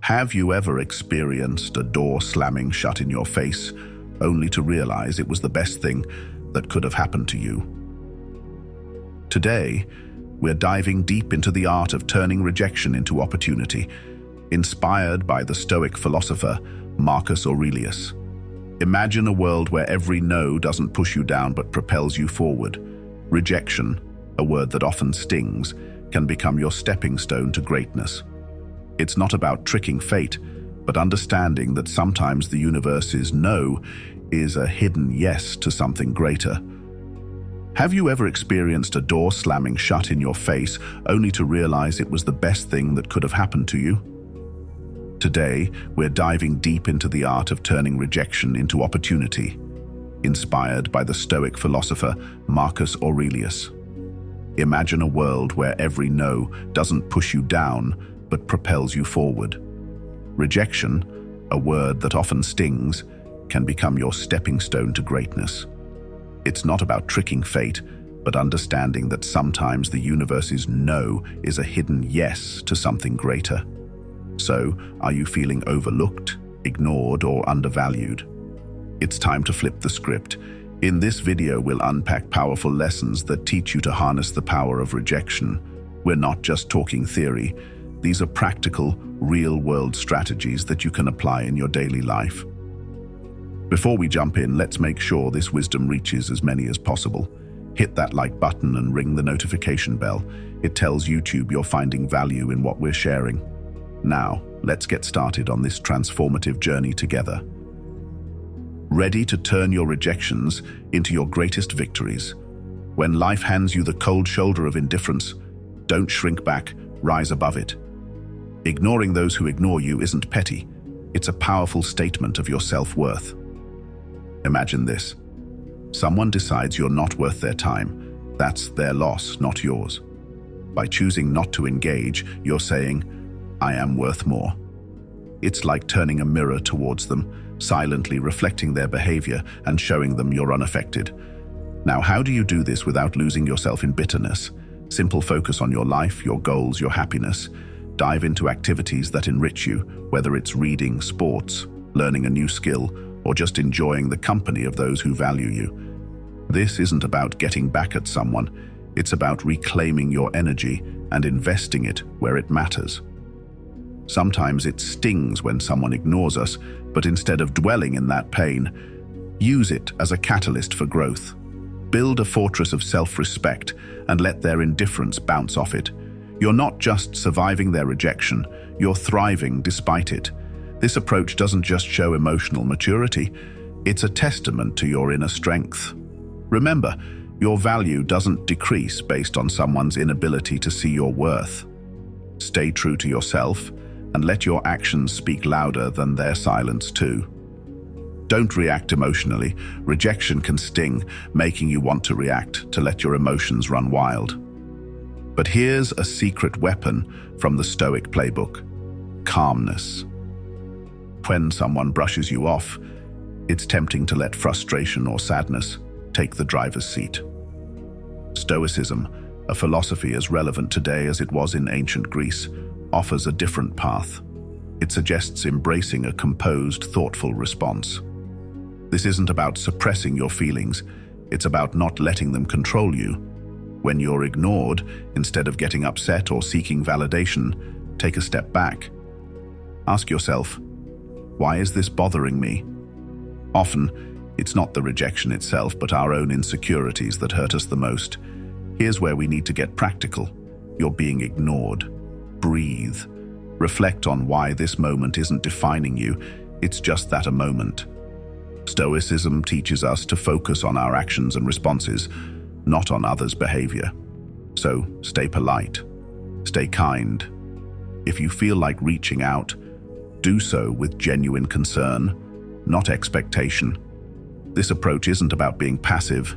Have you ever experienced a door slamming shut in your face, only to realize it was the best thing that could have happened to you? Today, we're diving deep into the art of turning rejection into opportunity, inspired by the Stoic philosopher Marcus Aurelius. Imagine a world where every no doesn't push you down but propels you forward. Rejection, a word that often stings, can become your stepping stone to greatness. It's not about tricking fate, but understanding that sometimes the universe's no is a hidden yes to something greater. Have you ever experienced a door slamming shut in your face, only to realize it was the best thing that could have happened to you? Today, we're diving deep into the art of turning rejection into opportunity, inspired by the Stoic philosopher Marcus Aurelius. Imagine a world where every no doesn't push you down, but propels you forward. Rejection, a word that often stings, can become your stepping stone to greatness. It's not about tricking fate, but understanding that sometimes the universe's no is a hidden yes to something greater. So, are you feeling overlooked, ignored, or undervalued? It's time to flip the script. In this video, we'll unpack powerful lessons that teach you to harness the power of rejection. We're not just talking theory. These are practical, real-world strategies that you can apply in your daily life. Before we jump in, let's make sure this wisdom reaches as many as possible. Hit that like button and ring the notification bell. It tells YouTube you're finding value in what we're sharing. Now, let's get started on this transformative journey together. Ready to turn your rejections into your greatest victories? When life hands you the cold shoulder of indifference, don't shrink back, rise above it. Ignoring those who ignore you isn't petty. It's a powerful statement of your self-worth. Imagine this. Someone decides you're not worth their time. That's their loss, not yours. By choosing not to engage, you're saying, I am worth more. It's like turning a mirror towards them, silently reflecting their behavior and showing them you're unaffected. Now, how do you do this without losing yourself in bitterness? Simple focus on your life, your goals, your happiness. Dive into activities that enrich you, whether it's reading, sports, learning a new skill, or just enjoying the company of those who value you. This isn't about getting back at someone. It's about reclaiming your energy and investing it where it matters. Sometimes it stings when someone ignores us, but instead of dwelling in that pain, use it as a catalyst for growth. Build a fortress of self-respect and let their indifference bounce off it. You're not just surviving their rejection, you're thriving despite it. This approach doesn't just show emotional maturity, it's a testament to your inner strength. Remember, your value doesn't decrease based on someone's inability to see your worth. Stay true to yourself and let your actions speak louder than their silence too. Don't react emotionally. Rejection can sting, making you want to react, to let your emotions run wild. But here's a secret weapon from the Stoic playbook: calmness. When someone brushes you off, it's tempting to let frustration or sadness take the driver's seat. Stoicism, a philosophy as relevant today as it was in ancient Greece, offers a different path. It suggests embracing a composed, thoughtful response. This isn't about suppressing your feelings, it's about not letting them control you. When you're ignored, instead of getting upset or seeking validation, take a step back. Ask yourself, why is this bothering me? Often, it's not the rejection itself, but our own insecurities that hurt us the most. Here's where we need to get practical. You're being ignored. Breathe. Reflect on why this moment isn't defining you, it's just that a moment. Stoicism teaches us to focus on our actions and responses, not on others' behavior. So, stay polite. Stay kind. If you feel like reaching out, do so with genuine concern, not expectation. This approach isn't about being passive,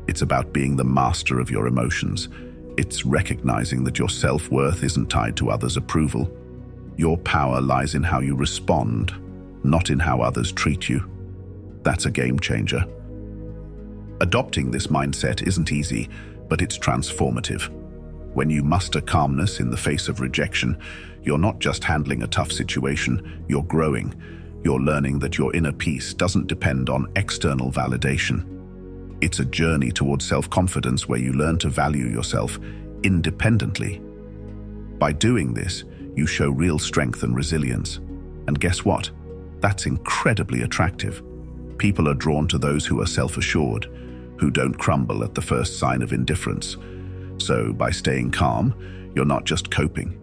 it's about being the master of your emotions. It's recognizing that your self-worth isn't tied to others' approval. Your power lies in how you respond, not in how others treat you. That's a game changer. Adopting this mindset isn't easy, but it's transformative. When you muster calmness in the face of rejection, you're not just handling a tough situation, you're growing. You're learning that your inner peace doesn't depend on external validation. It's a journey towards self-confidence where you learn to value yourself independently. By doing this, you show real strength and resilience. And guess what? That's incredibly attractive. People are drawn to those who are self-assured, who don't crumble at the first sign of indifference. So, by staying calm, you're not just coping,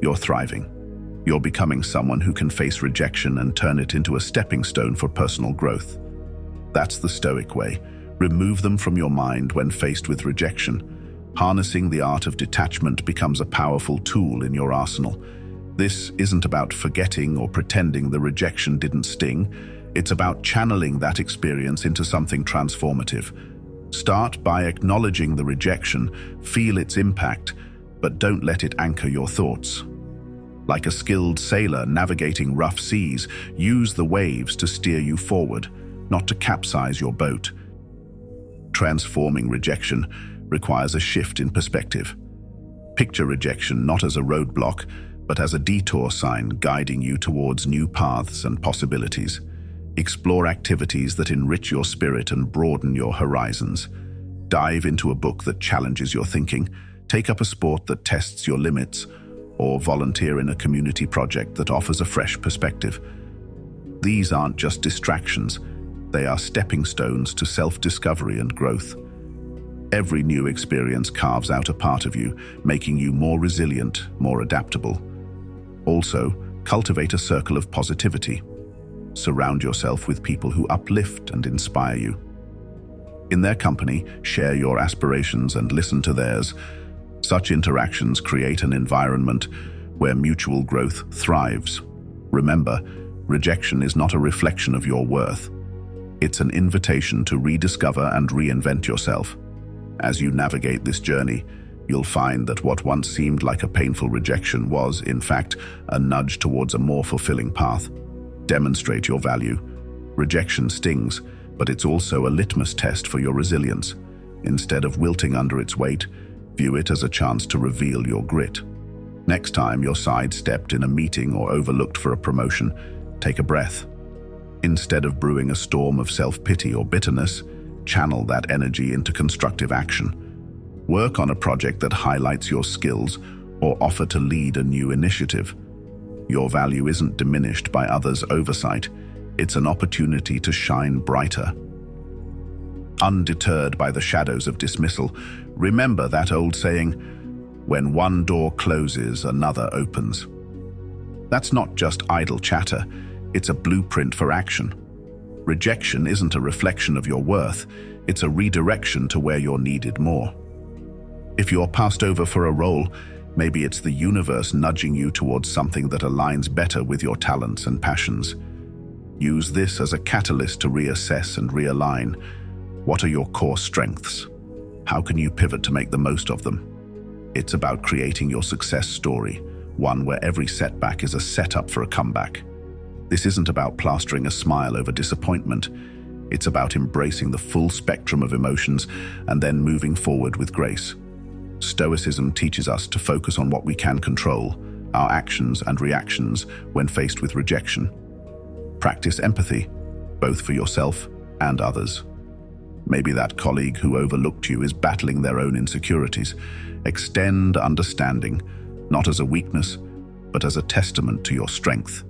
you're thriving. You're becoming someone who can face rejection and turn it into a stepping stone for personal growth. That's the Stoic way. Remove them from your mind when faced with rejection. Harnessing the art of detachment becomes a powerful tool in your arsenal. This isn't about forgetting or pretending the rejection didn't sting. It's about channeling that experience into something transformative. Start by acknowledging the rejection, feel its impact, but don't let it anchor your thoughts. Like a skilled sailor navigating rough seas, use the waves to steer you forward, not to capsize your boat. Transforming rejection requires a shift in perspective. Picture rejection not as a roadblock, but as a detour sign guiding you towards new paths and possibilities. Explore activities that enrich your spirit and broaden your horizons. Dive into a book that challenges your thinking, take up a sport that tests your limits, or volunteer in a community project that offers a fresh perspective. These aren't just distractions, they are stepping stones to self-discovery and growth. Every new experience carves out a part of you, making you more resilient, more adaptable. Also, cultivate a circle of positivity. Surround yourself with people who uplift and inspire you. In their company, share your aspirations and listen to theirs. Such interactions create an environment where mutual growth thrives. Remember, rejection is not a reflection of your worth. It's an invitation to rediscover and reinvent yourself. As you navigate this journey, you'll find that what once seemed like a painful rejection was, in fact, a nudge towards a more fulfilling path. Demonstrate your value. Rejection stings, but it's also a litmus test for your resilience. Instead of wilting under its weight, view it as a chance to reveal your grit. Next time you're sidestepped in a meeting or overlooked for a promotion, take a breath. Instead of brewing a storm of self-pity or bitterness, channel that energy into constructive action. Work on a project that highlights your skills or offer to lead a new initiative. Your value isn't diminished by others' oversight. It's an opportunity to shine brighter. Undeterred by the shadows of dismissal, remember that old saying, "When one door closes, another opens." That's not just idle chatter, it's a blueprint for action. Rejection isn't a reflection of your worth, it's a redirection to where you're needed more. If you're passed over for a role, maybe it's the universe nudging you towards something that aligns better with your talents and passions. Use this as a catalyst to reassess and realign. What are your core strengths? How can you pivot to make the most of them? It's about creating your success story, one where every setback is a setup for a comeback. This isn't about plastering a smile over disappointment. It's about embracing the full spectrum of emotions and then moving forward with grace. Stoicism teaches us to focus on what we can control, our actions and reactions when faced with rejection. Practice empathy, both for yourself and others. Maybe that colleague who overlooked you is battling their own insecurities. Extend understanding, not as a weakness, but as a testament to your strength.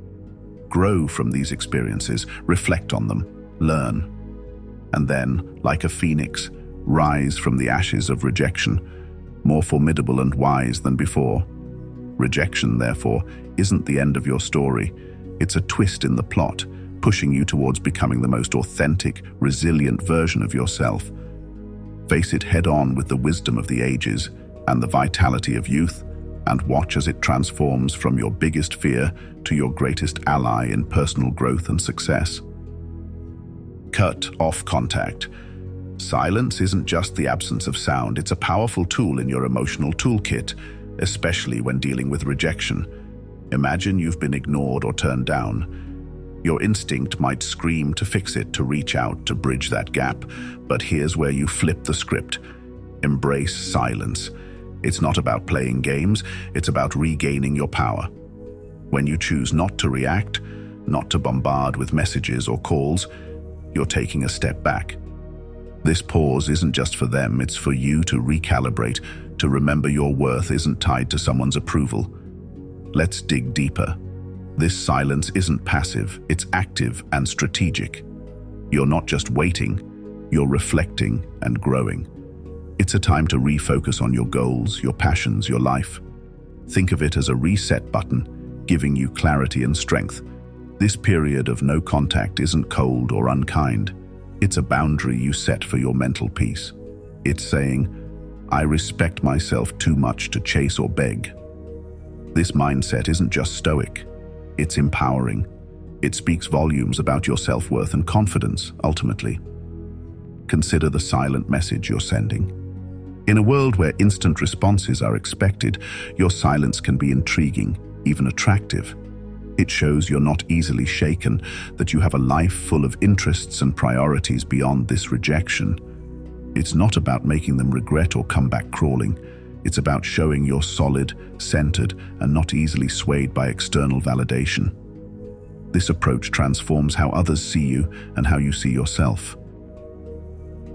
Grow from these experiences, reflect on them, learn. And then, like a phoenix, rise from the ashes of rejection, more formidable and wise than before. Rejection, therefore, isn't the end of your story. It's a twist in the plot, pushing you towards becoming the most authentic, resilient version of yourself. Face it head-on with the wisdom of the ages and the vitality of youth, and watch as it transforms from your biggest fear to your greatest ally in personal growth and success. Cut off contact. Silence isn't just the absence of sound, it's a powerful tool in your emotional toolkit, especially when dealing with rejection. Imagine you've been ignored or turned down. Your instinct might scream to fix it, to reach out, to bridge that gap. But here's where you flip the script. Embrace silence. It's not about playing games, it's about regaining your power. When you choose not to react, not to bombard with messages or calls, you're taking a step back. This pause isn't just for them, it's for you to recalibrate, to remember your worth isn't tied to someone's approval. Let's dig deeper. This silence isn't passive, it's active and strategic. You're not just waiting, you're reflecting and growing. It's a time to refocus on your goals, your passions, your life. Think of it as a reset button, giving you clarity and strength. This period of no contact isn't cold or unkind. It's a boundary you set for your mental peace. It's saying, I respect myself too much to chase or beg. This mindset isn't just stoic, it's empowering. It speaks volumes about your self-worth and confidence, ultimately. Consider the silent message you're sending. In a world where instant responses are expected, your silence can be intriguing, even attractive. It shows you're not easily shaken, that you have a life full of interests and priorities beyond this rejection. It's not about making them regret or come back crawling. It's about showing you're solid, centered, and not easily swayed by external validation. This approach transforms how others see you and how you see yourself.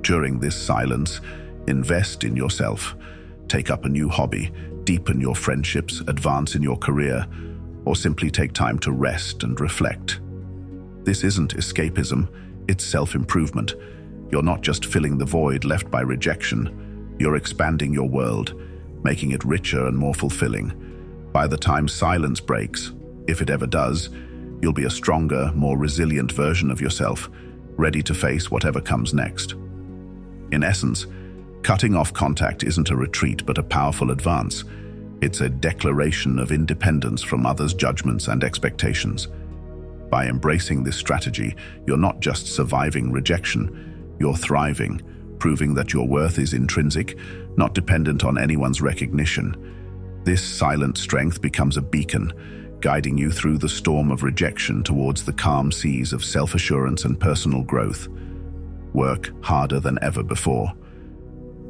During this silence, invest in yourself. Take up a new hobby, deepen your friendships, advance in your career, or simply take time to rest and reflect. This isn't escapism, it's self-improvement. You're not just filling the void left by rejection, you're expanding your world, making it richer and more fulfilling. By the time silence breaks, if it ever does, you'll be a stronger, more resilient version of yourself, ready to face whatever comes next. In essence, cutting off contact isn't a retreat but a powerful advance. It's a declaration of independence from others' judgments and expectations. By embracing this strategy, you're not just surviving rejection, you're thriving, proving that your worth is intrinsic, not dependent on anyone's recognition. This silent strength becomes a beacon, guiding you through the storm of rejection towards the calm seas of self-assurance and personal growth. Work harder than ever before.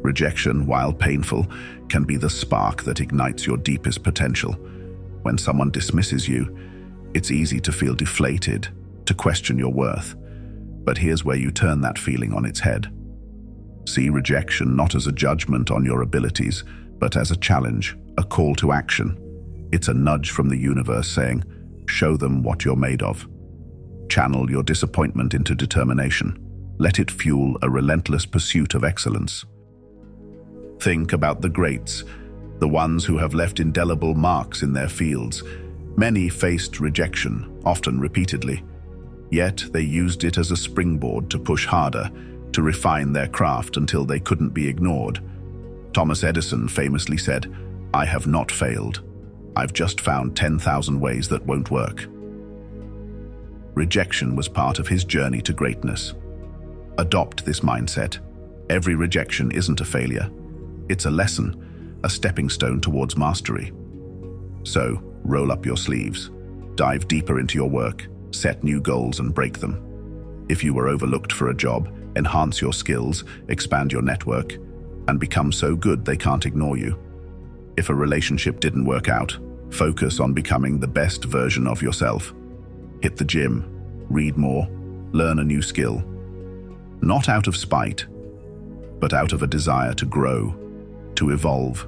Rejection, while painful, can be the spark that ignites your deepest potential. When someone dismisses you, it's easy to feel deflated, to question your worth. But here's where you turn that feeling on its head. See rejection not as a judgment on your abilities, but as a challenge, a call to action. It's a nudge from the universe saying, show them what you're made of. Channel your disappointment into determination. Let it fuel a relentless pursuit of excellence. Think about the greats, the ones who have left indelible marks in their fields. Many faced rejection, often repeatedly. Yet they used it as a springboard to push harder, to refine their craft until they couldn't be ignored. Thomas Edison famously said, "I have not failed. I've just found 10,000 ways that won't work." Rejection was part of his journey to greatness. Adopt this mindset. Every rejection isn't a failure. It's a lesson, a stepping stone towards mastery. So, roll up your sleeves. Dive deeper into your work, set new goals and break them. If you were overlooked for a job, enhance your skills, expand your network, and become so good they can't ignore you. If a relationship didn't work out, focus on becoming the best version of yourself. Hit the gym, read more, learn a new skill. Not out of spite, but out of a desire to grow, to evolve.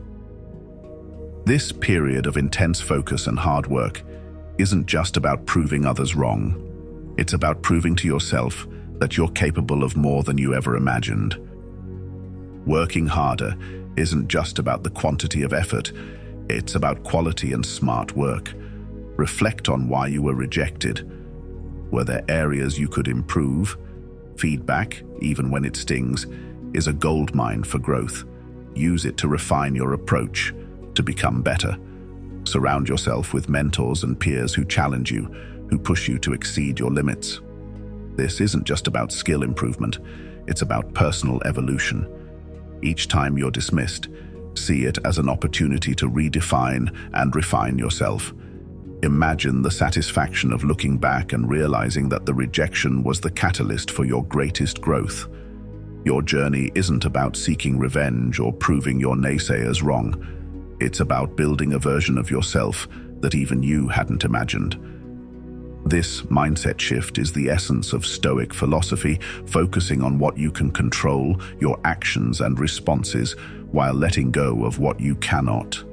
This period of intense focus and hard work isn't just about proving others wrong. It's about proving to yourself that you're capable of more than you ever imagined. Working harder isn't just about the quantity of effort, it's about quality and smart work. Reflect on why you were rejected. Were there areas you could improve? Feedback, even when it stings, is a goldmine for growth. Use it to refine your approach, to become better. Surround yourself with mentors and peers who challenge you, who push you to exceed your limits. This isn't just about skill improvement, it's about personal evolution. Each time you're dismissed, see it as an opportunity to redefine and refine yourself. Imagine the satisfaction of looking back and realizing that the rejection was the catalyst for your greatest growth. Your journey isn't about seeking revenge or proving your naysayers wrong. It's about building a version of yourself that even you hadn't imagined. This mindset shift is the essence of Stoic philosophy, focusing on what you can control, your actions and responses, while letting go of what you cannot.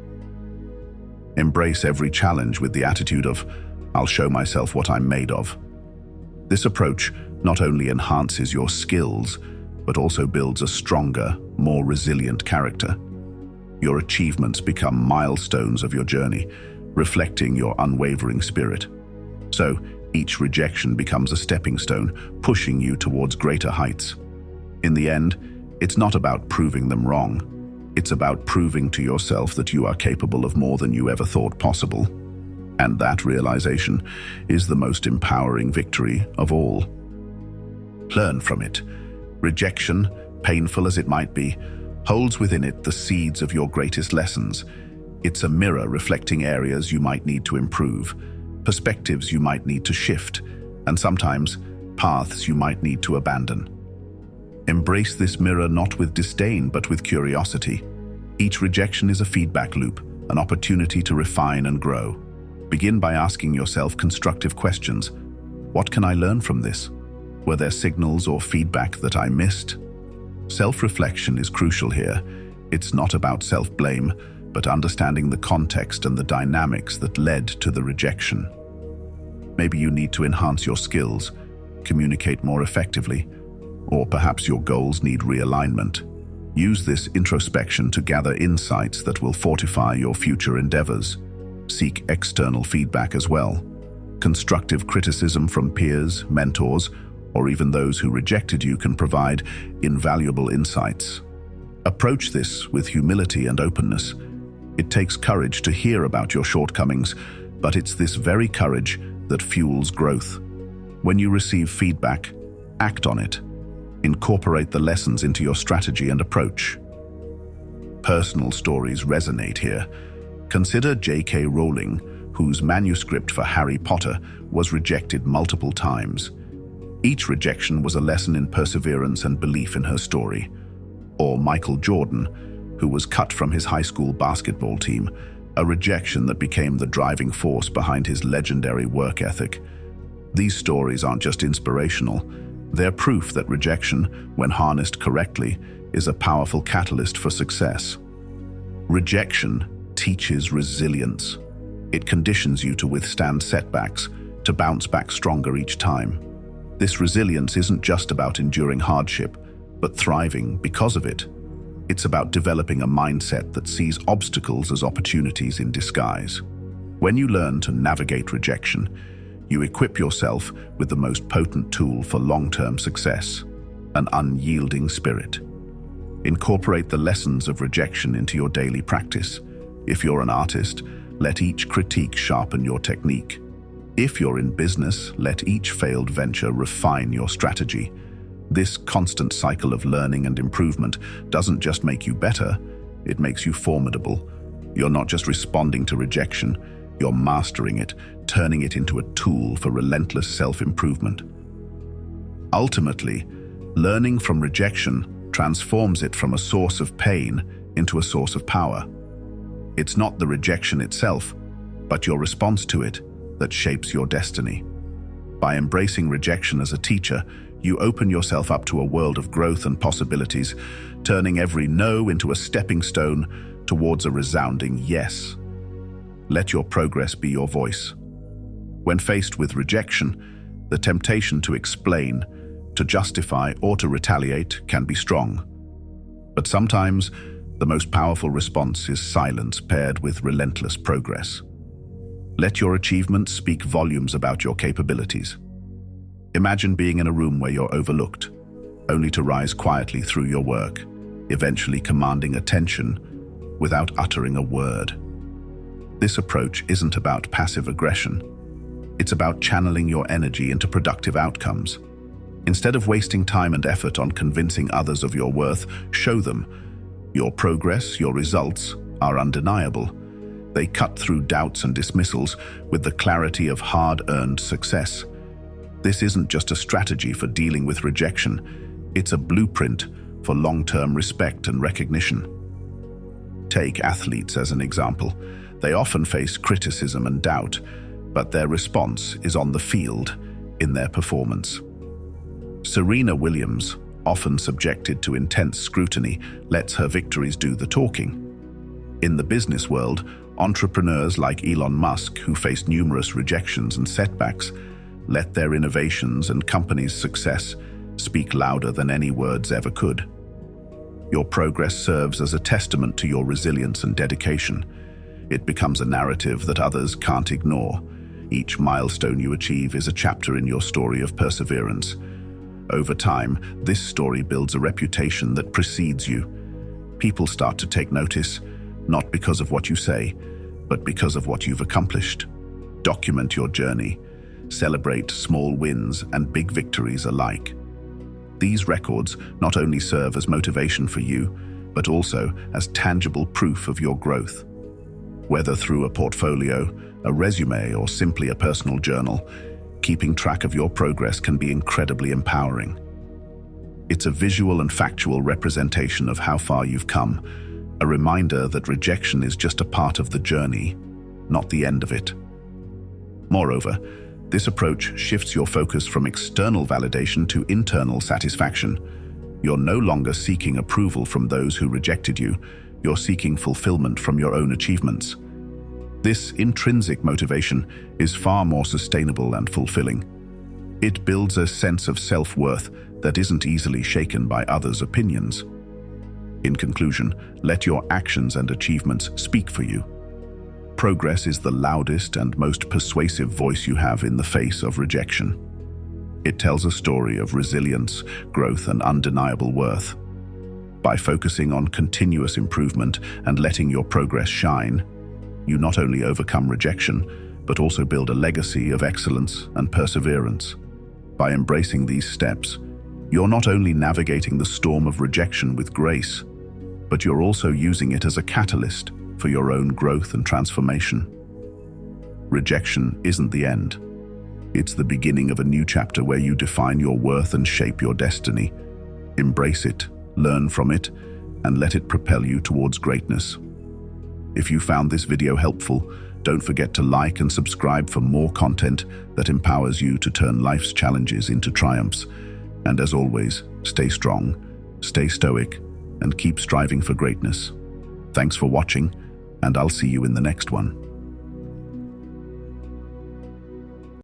Embrace every challenge with the attitude of, "I'll show myself what I'm made of." This approach not only enhances your skills, but also builds a stronger, more resilient character. Your achievements become milestones of your journey, reflecting your unwavering spirit. So, each rejection becomes a stepping stone, pushing you towards greater heights. In the end, it's not about proving them wrong. It's about proving to yourself that you are capable of more than you ever thought possible. And that realization is the most empowering victory of all. Learn from it. Rejection, painful as it might be, holds within it the seeds of your greatest lessons. It's a mirror reflecting areas you might need to improve, perspectives you might need to shift, and sometimes paths you might need to abandon. Embrace this mirror not with disdain but with curiosity. Each rejection is a feedback loop, an opportunity to refine and grow. Begin by asking yourself constructive questions. What can I learn from this? Were there signals or feedback that I missed? Self-reflection is crucial here. It's not about self-blame, but understanding the context and the dynamics that led to the rejection. Maybe you need to enhance your skills, communicate more effectively, or perhaps your goals need realignment. Use this introspection to gather insights that will fortify your future endeavors. Seek external feedback as well. Constructive criticism from peers, mentors, or even those who rejected you can provide invaluable insights. Approach this with humility and openness. It takes courage to hear about your shortcomings, but it's this very courage that fuels growth. When you receive feedback, act on it. Incorporate the lessons into your strategy and approach. Personal stories resonate here. Consider J.K. Rowling, whose manuscript for Harry Potter was rejected multiple times. Each rejection was a lesson in perseverance and belief in her story. Or Michael Jordan, who was cut from his high school basketball team, a rejection that became the driving force behind his legendary work ethic. These stories aren't just inspirational, they're proof that rejection, when harnessed correctly, is a powerful catalyst for success. Rejection teaches resilience. It conditions you to withstand setbacks, to bounce back stronger each time. This resilience isn't just about enduring hardship, but thriving because of it. It's about developing a mindset that sees obstacles as opportunities in disguise. When you learn to navigate rejection, you equip yourself with the most potent tool for long-term success, an unyielding spirit. Incorporate the lessons of rejection into your daily practice. If you're an artist, let each critique sharpen your technique. If you're in business, let each failed venture refine your strategy. This constant cycle of learning and improvement doesn't just make you better, it makes you formidable. You're not just responding to rejection, you're mastering it, turning it into a tool for relentless self-improvement. Ultimately, learning from rejection transforms it from a source of pain into a source of power. It's not the rejection itself, but your response to it that shapes your destiny. By embracing rejection as a teacher, you open yourself up to a world of growth and possibilities, turning every no into a stepping stone towards a resounding yes. Let your progress be your voice. When faced with rejection, the temptation to explain, to justify, or to retaliate can be strong. But sometimes, the most powerful response is silence paired with relentless progress. Let your achievements speak volumes about your capabilities. Imagine being in a room where you're overlooked, only to rise quietly through your work, eventually commanding attention without uttering a word. This approach isn't about passive aggression. It's about channeling your energy into productive outcomes. Instead of wasting time and effort on convincing others of your worth, show them your progress, your results are undeniable. They cut through doubts and dismissals with the clarity of hard-earned success. This isn't just a strategy for dealing with rejection, it's a blueprint for long-term respect and recognition. Take athletes as an example. They often face criticism and doubt, but their response is on the field, in their performance. Serena Williams, often subjected to intense scrutiny, lets her victories do the talking. In the business world, entrepreneurs like Elon Musk, who faced numerous rejections and setbacks, let their innovations and company's success speak louder than any words ever could. Your progress serves as a testament to your resilience and dedication. It becomes a narrative that others can't ignore. Each milestone you achieve is a chapter in your story of perseverance. Over time, this story builds a reputation that precedes you. People start to take notice, not because of what you say, but because of what you've accomplished. Document your journey. Celebrate small wins and big victories alike. These records not only serve as motivation for you, but also as tangible proof of your growth. Whether through a portfolio, a resume, or simply a personal journal, keeping track of your progress can be incredibly empowering. It's a visual and factual representation of how far you've come, a reminder that rejection is just a part of the journey, not the end of it. Moreover, this approach shifts your focus from external validation to internal satisfaction. You're no longer seeking approval from those who rejected you. You're seeking fulfillment from your own achievements. This intrinsic motivation is far more sustainable and fulfilling. It builds a sense of self-worth that isn't easily shaken by others' opinions. In conclusion, let your actions and achievements speak for you. Progress is the loudest and most persuasive voice you have in the face of rejection. It tells a story of resilience, growth, and undeniable worth. By focusing on continuous improvement and letting your progress shine, you not only overcome rejection, but also build a legacy of excellence and perseverance. By embracing these steps, you're not only navigating the storm of rejection with grace, but you're also using it as a catalyst for your own growth and transformation. Rejection isn't the end. It's the beginning of a new chapter where you define your worth and shape your destiny. Embrace it, learn from it, and let it propel you towards greatness. If you found this video helpful, don't forget to like and subscribe for more content that empowers you to turn life's challenges into triumphs. And as always, stay strong, stay stoic, and keep striving for greatness. Thanks for watching, and I'll see you in the next one.